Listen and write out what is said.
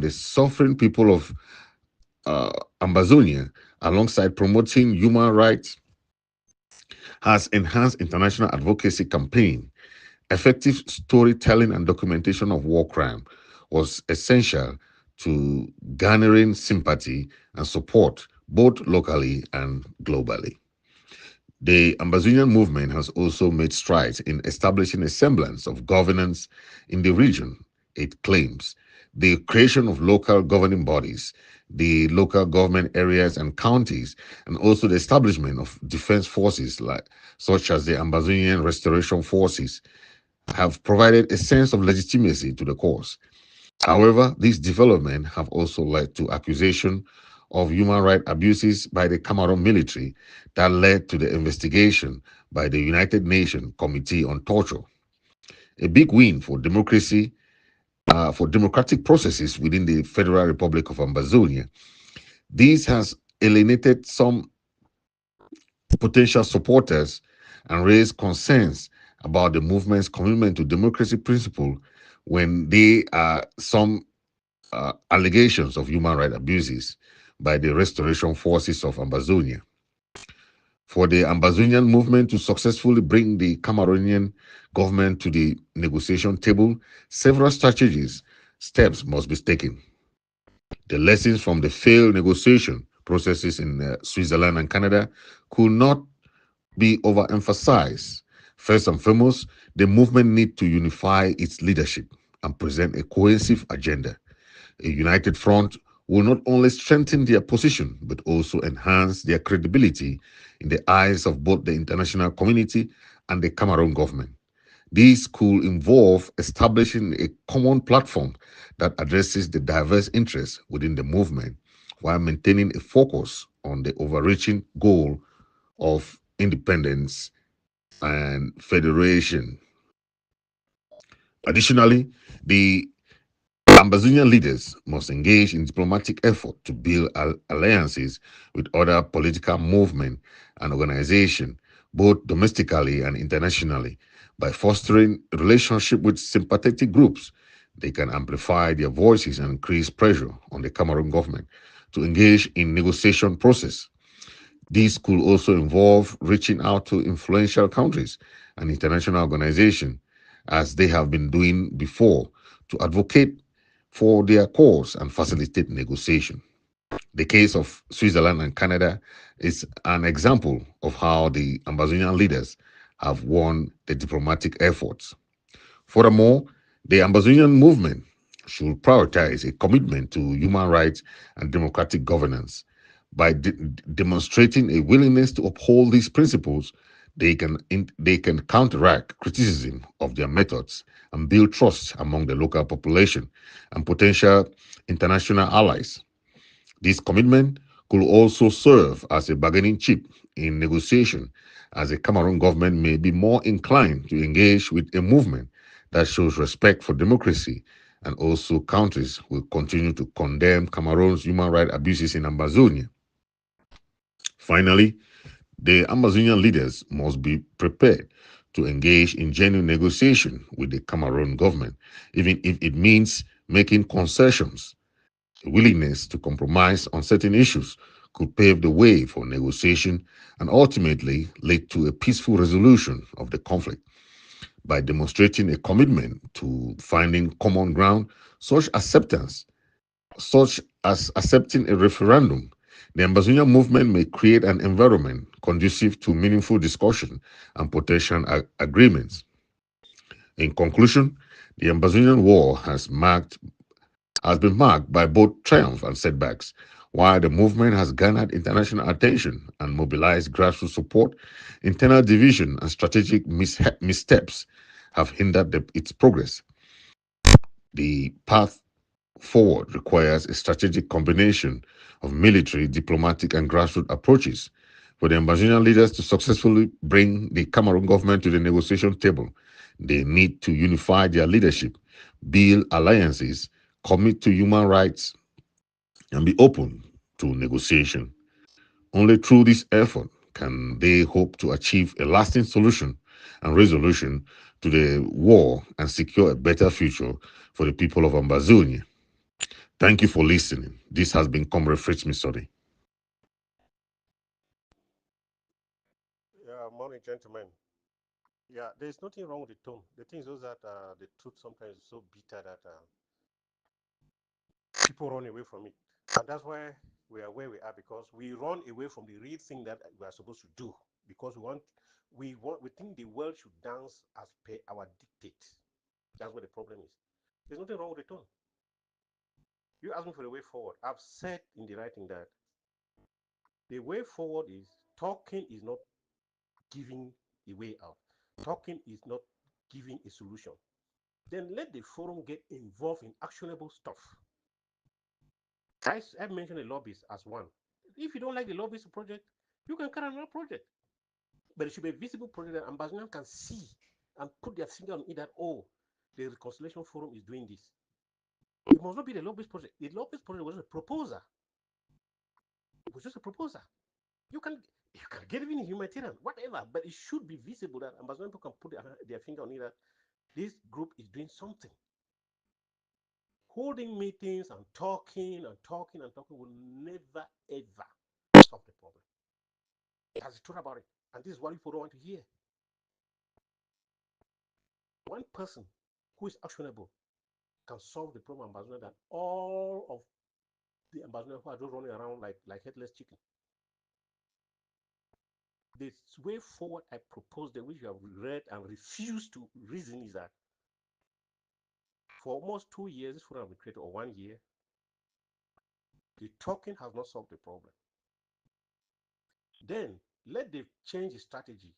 the suffering people of Ambazonia, alongside promoting human rights, has enhanced international advocacy campaign. Effective storytelling and documentation of war crime was essential to garnering sympathy and support both locally and globally. The Ambazonian movement has also made strides in establishing a semblance of governance in the region. It claims the creation of local governing bodies, the local government areas and counties, and also the establishment of defense forces such as the Ambazonian Restoration Forces have provided a sense of legitimacy to the cause. However, these developments have also led to accusation of human rights abuses by the Cameroon military that led to the investigation by the United Nations Committee on Torture. A big win for democracy, for democratic processes within the Federal Republic of Ambazonia. This has alienated some potential supporters and raised concerns about the movement's commitment to democracy principle when there are some allegations of human rights abuses by the restoration forces of Ambazonia. For the Ambazonian movement to successfully bring the Cameroonian government to the negotiation table, several steps must be taken. The lessons from the failed negotiation processes in Switzerland and Canada could not be overemphasized. First and foremost, the movement needs to unify its leadership and present a cohesive agenda. A united front will not only strengthen their position, but also enhance their credibility in the eyes of both the international community and the Cameroon government. This could involve establishing a common platform that addresses the diverse interests within the movement while maintaining a focus on the overreaching goal of independence and federation. Additionally, the Ambazonian leaders must engage in diplomatic effort to build alliances with other political movements and organizations, both domestically and internationally. By fostering a relationship with sympathetic groups, they can amplify their voices and increase pressure on the Cameroon government to engage in negotiation process. This could also involve reaching out to influential countries and international organizations, as they have been doing before, to advocate for their cause and facilitate negotiation. The case of Switzerland and Canada is an example of how the Ambazonian leaders have won the diplomatic efforts. Furthermore, the Ambazonian movement should prioritize a commitment to human rights and democratic governance. By demonstrating a willingness to uphold these principles, they can counteract criticism of their methods and build trust among the local population and potential international allies. This commitment could also serve as a bargaining chip in negotiation, as the Cameroon government may be more inclined to engage with a movement that shows respect for democracy, and also countries will continue to condemn Cameroon's human rights abuses in Amazonia. Finally, the Amazonian leaders must be prepared to engage in genuine negotiation with the Cameroon government, even if it means making concessions. A willingness to compromise on certain issues could pave the way for negotiation and ultimately lead to a peaceful resolution of the conflict. By demonstrating a commitment to finding common ground, such acceptance, such as accepting a referendum, the Ambazonia movement may create an environment conducive to meaningful discussion and potential agreements. In conclusion, the Ambazonian War has been marked by both triumph and setbacks. While the movement has garnered international attention and mobilized grassroots support, internal division and strategic missteps have hindered its progress. The path forward requires a strategic combination of military, diplomatic, and grassroots approaches. For the Ambazonian leaders to successfully bring the Cameroon government to the negotiation table, they need to unify their leadership, build alliances, commit to human rights, and be open to negotiation. Only through this effort can they hope to achieve a lasting solution and resolution to the war and secure a better future for the people of Ambazonia. Thank you for listening. This has been Comrade Fritz Misodi. Yeah, morning, gentlemen. Yeah, there's nothing wrong with the tone. The thing is just that the truth sometimes is so bitter that people run away from it. And that's why we are where we are, because we run away from the real thing that we are supposed to do, because we think the world should dance as per our dictate. That's what the problem is. There's nothing wrong with the tone. You asked me for the way forward. I've said in the writing that the way forward is talking is not giving a way out. Talking is not giving a solution. Then let the forum get involved in actionable stuff. I mentioned the lobbies as one. If you don't like the lobbies project, you can carry another project. But it should be a visible project that Ambazonia can see and put their finger on it that, oh, the Reconciliation Forum is doing this. It must not be the lobbies project. The lobbies project was a proposer. It was just a proposer. You can you can get even humanitarian, whatever, but it should be visible that Ambazonia people can put their finger on it that this group is doing something. Holding meetings and talking and talking and talking will never ever solve the problem. That's the truth about it. And this is what people don't want to hear. One person who is actionable can solve the problem of Ambazonia than all of the Ambazonia who are just running around like headless chicken. The way forward I propose, the which you have read and refused to reason, is that for almost 2 years, this forum has been created, or 1 year, the talking has not solved the problem. Then let them change the strategy